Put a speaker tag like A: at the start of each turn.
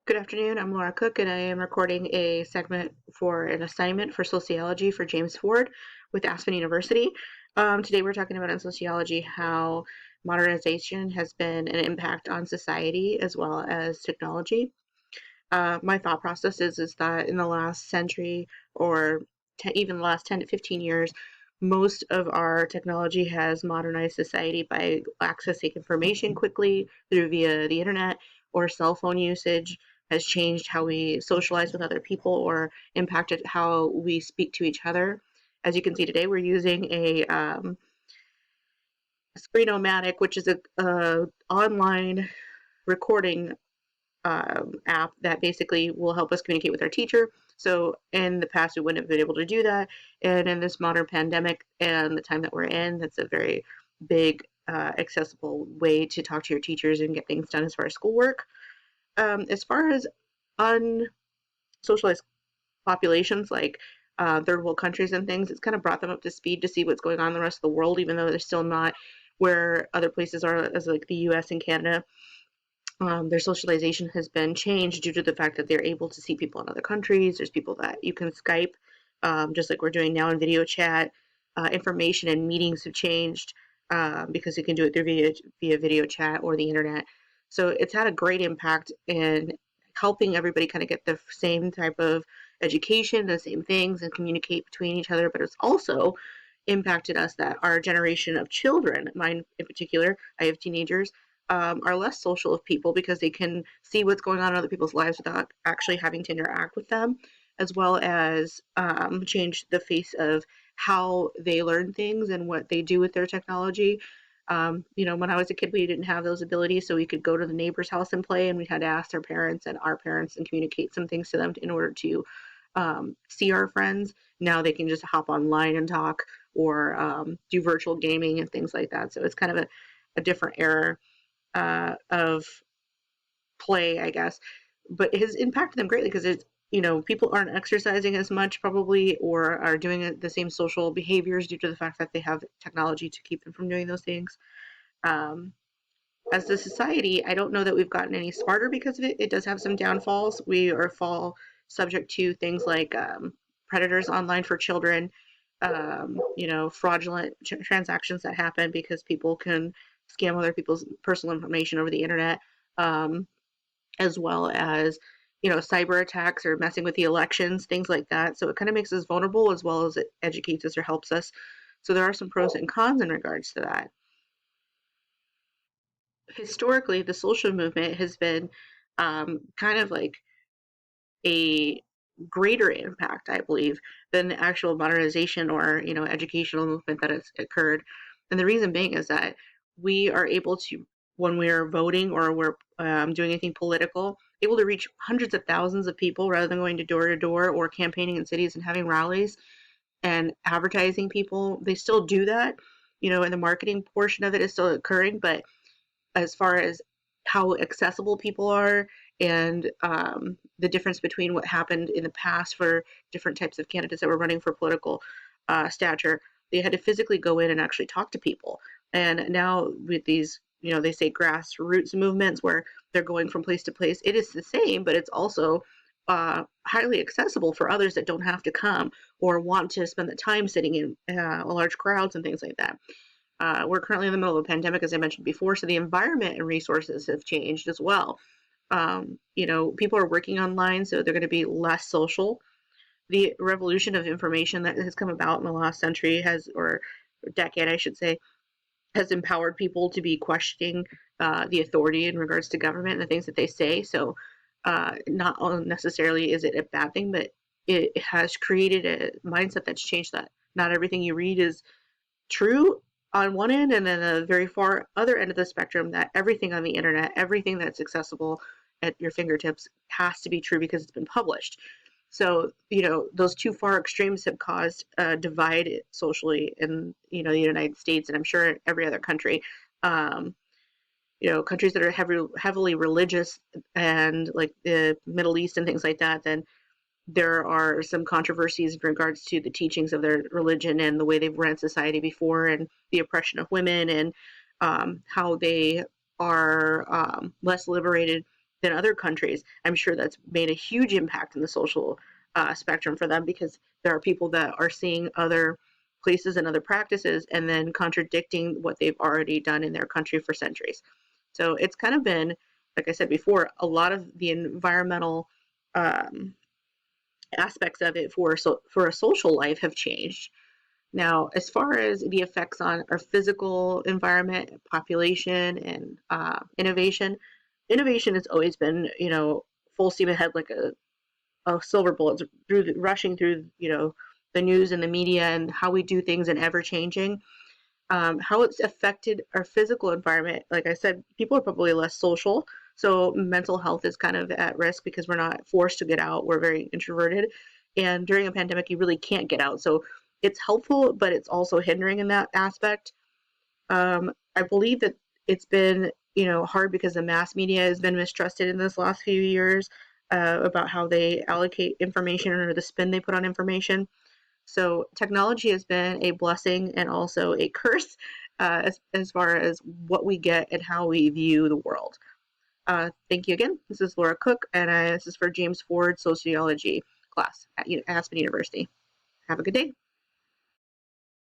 A: Good afternoon. I'm Laura Cook, and I am recording a segment for an assignment for sociology for James Ford with Aspen University. Today, we're talking about in sociology how modernization has been an impact on society as well as technology. My thought process is that in the last century or even the last 10 to 15 years, most of our technology has modernized society by accessing information quickly through via the internet or cell phone usage has changed how we socialize with other people or impacted how we speak to each other. As you can see today, we're using a Screenomatic, which is a online recording app that basically will help us communicate with our teacher. So in the past, we wouldn't have been able to do that. And in this modern pandemic and the time that we're in, that's a very big, accessible way to talk to your teachers and get things done as far as schoolwork. As far as unsocialized populations like third world countries and things, it's kind of brought them up to speed to see what's going on in the rest of the world, even though they're still not where other places are, as like the US and Canada. Their socialization has been changed due to the fact that they're able to see people in other countries. There's people that you can Skype, just like we're doing now in video chat. Information and meetings have changed because you can do it through via video chat or the internet. So it's had a great impact in helping everybody kind of get the same type of education, the same things, and communicate between each other. But it's also impacted us that our generation of children, mine in particular, I have teenagers, are less social of people because they can see what's going on in other people's lives without actually having to interact with them, as well as change the face of how they learn things and what they do with their technology. When I was a kid, we didn't have those abilities, so we could go to the neighbor's house and play, and we had to ask their parents and our parents and communicate some things to them in order to see our friends. Now they can just hop online and talk or do virtual gaming and things like that. So it's kind of a different era of play, I guess. But it has impacted them greatly because it's people aren't exercising as much probably or are doing the same social behaviors due to the fact that they have technology to keep them from doing those things. Um, as a society, I don't know that we've gotten any smarter because of it. It does have some downfalls. We are fall subject to things like predators online for children, fraudulent transactions that happen because people can scam other people's personal information over the internet, um, as well as cyber attacks or messing with the elections, things like that. So it kind of makes us vulnerable as well as it educates us or helps us. So there are some pros and cons in regards to that. Historically, the social movement has been kind of like a greater impact, I believe, than the actual modernization or educational movement that has occurred. And the reason being is that we are able to, when we're voting or we're doing anything political, able to reach hundreds of thousands of people rather than going to door or campaigning in cities and having rallies and advertising people. They still do that, and the marketing portion of it is still occurring, but as far as how accessible people are and the difference between what happened in the past for different types of candidates that were running for political stature. They had to physically go in and actually talk to people. And now with these, they say grassroots movements where they're going from place to place, it is the same, but it's also highly accessible for others that don't have to come or want to spend the time sitting in large crowds and things like that. We're currently in the middle of a pandemic, as I mentioned before, so the environment and resources have changed as well. People are working online, so they're going to be less social. The revolution of information that has come about in the last century or decade, I should say, has empowered people to be questioning the authority in regards to government and the things that they say. So, not necessarily is it a bad thing, but it has created a mindset that's changed that not everything you read is true on one end, and then the very far other end of the spectrum that everything on the internet, everything that's accessible at your fingertips has to be true because it's been published. So, those two far extremes have caused a divide socially in, the United States, and I'm sure in every other country. Um, countries that are heavily religious and like the Middle East and things like that, then there are some controversies in regards to the teachings of their religion and the way they've ran society before and the oppression of women and how they are less liberated than other countries. I'm sure that's made a huge impact in the social spectrum for them, because there are people that are seeing other places and other practices and then contradicting what they've already done in their country for centuries. So it's kind of been, like I said before, a lot of the environmental um, aspects of it for a social life have changed. Now, as far as the effects on our physical environment, population, and innovation has always been, full steam ahead, like a silver bullet rushing through, the news and the media and how we do things and ever changing. How it's affected our physical environment. Like I said, people are probably less social, so mental health is kind of at risk because we're not forced to get out. We're very introverted, and during a pandemic, you really can't get out. So it's helpful, but it's also hindering in that aspect. I believe that it's been, hard because the mass media has been mistrusted in this last few years about how they allocate information or the spin they put on information. So technology has been a blessing and also a curse as far as what we get and how we view the world. Thank you again. This is Laura Cook, and this is for James Ford Sociology class at Aspen University. Have a good day.